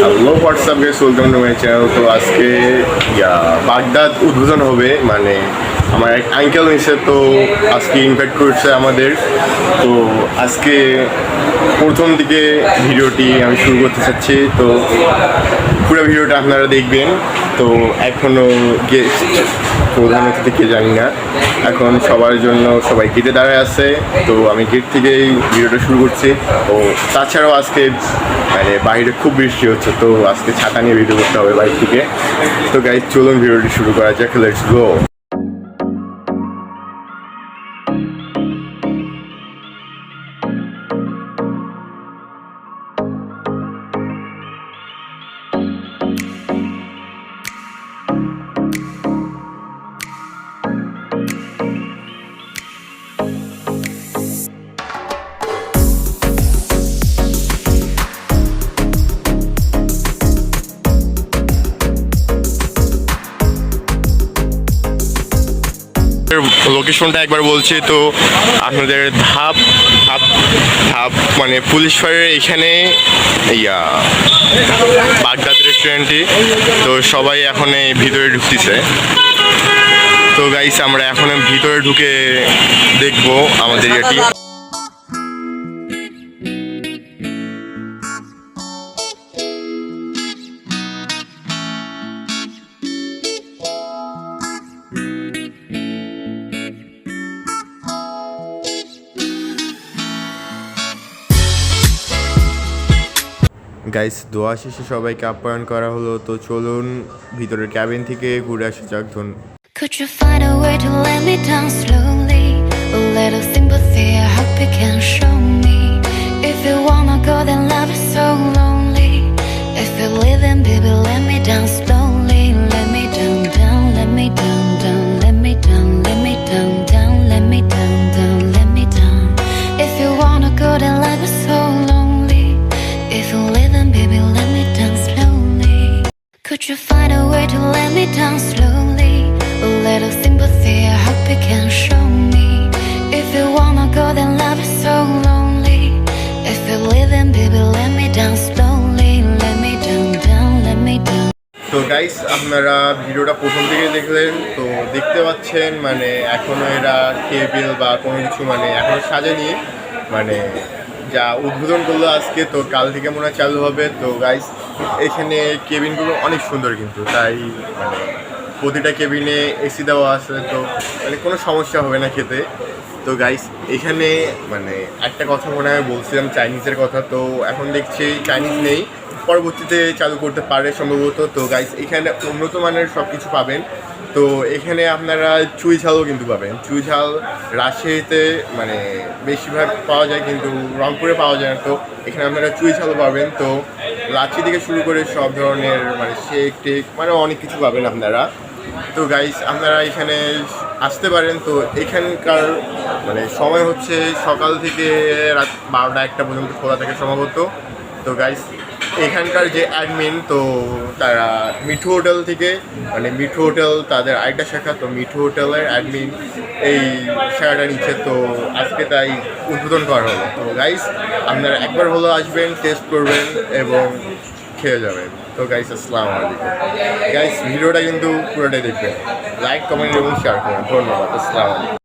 Hello WhatsApp guys, welcome to my channel. তো আজকে Baghdad উদ্বোধন হবে, মানে আমার এক আঙ্কেল নিছে, তো আজকে ইনভাইট করছে আমাদের। তো আজকে প্রথম দিকে ভিডিওটি আমি শুরু করতে চাচ্ছি, তো পুরো ভিডিওটা আপনারা দেখবেন। তো এখনও গেস্ট প্রধান অতিথি কে জানি না, এখন সবার জন্য সবাই গেটে দাঁড়ায় আছে। তো আমি গেট থেকেই ভিডিওটা শুরু করছি। তো তাছাড়াও আজকে মানে বাইরে খুব বৃষ্টি হচ্ছে, তো আজকে ছাতা নিয়ে ভিডিও করতে হবে বাইরে থেকে। তো গাইজ চলুন ভিডিওটি শুরু করা যাক, লেটস গো। লোকেশনটা একবার বলছি, তো আপনাদের ধাপ ধাপ ধাপ মানে পুলিশ ফাঁড়ির এখানে বাগদাদ রেস্টুরেন্টটি। তো সবাই এখন ভিতরে ঢুকতেছে। তো গাইস আমরা এখন ভিতরে ঢুকে দেখবো আমাদের এটি। গাইস দোয়া শেষে সবাইকে আপ্যায়ন করা হলো, তো চলুন ভিতরের ক্যাবিন থেকে ঘুরে আসা যাক। Could you find a way to let me down slowly? A little sympathy, I hope you can show me. If you wanna go, then love is so lonely. If you're leaving, baby, let me down slowly. Let me down, down, let me down, down, let me down, let me down, down, let me down, down, let me down. If you wanna go, then love is so lonely. If you're leaving, baby, let me down slowly. Could you find a way to let me down slowly? A little sympathy, I hope you can show me. If you wanna go, then love is so lonely. If you're leaving, baby, let me down slowly. Let me down, down, let me down. তো guys আপনারা ভিডিওটা প্রথম থেকে দেখলেন, তো দেখতে পাচ্ছেন মানে এখনো এরা টেবিল বা কোনো কিছু মানে এখনো সাজেনি, মানে যা উদ্বোধন করলো আজকে, তো কাল থেকে মনে হয় চালু হবে। তো গাইস এখানে কেবিনগুলো অনেক সুন্দর, কিন্তু তাই মানে প্রতিটা কেবিনে এসি দেওয়া আছে, তো মানে কোনো সমস্যা হবে না খেতে। তো গাইস এখানে মানে একটা কথা মনে হয় বলছিলাম চাইনিজের কথা, তো এখন দেখছি চাইনিজ নেই, পরবর্তীতে চালু করতে পারে সম্ভবত। তো গাইস এখানে উন্নত মানের সব কিছু পাবেন। তো এখানে আপনারা চুই ঝালও কিন্তু পাবেন। চুই ঝাল রাজশাহীতে মানে বেশিরভাগ পাওয়া যায়, কিন্তু রংপুরে পাওয়া যায় না। তো এখানে আপনারা চুই ঝালও পাবেন। তো লাচি থেকে শুরু করে সব ধরনের মানে শেক টেক মানে অনেক কিছু পাবেন আপনারা। তো গাইস আপনারা এখানে আসতে পারেন। তো এখানকার মানে সময় হচ্ছে সকাল থেকে রাত 12টা-1টা পর্যন্ত খোলা থাকে সম্ভবত। তো গাইস এখানকার যে অ্যাডমিন, তো তারা মিঠু হোটেল থেকে মানে মিঠু হোটেল তাদের আরেকটা শাখা, তো মিঠু হোটেলের অ্যাডমিন এই শাখাটা নিচ্ছে। তো আজকে তাই উদ্বোধন করা হলো। তো গাইস আপনারা একবার হলো আসবেন, টেস্ট করবেন এবং খেয়ে যাবেন। তো গাইস আসসালামু আলাইকুম। গাইস ভিডিওটা কিন্তু পুরোটাই দেখবেন, লাইক কমেন্ট এবং শেয়ার করবেন। ধন্যবাদ, আসসালামু আলাইকুম।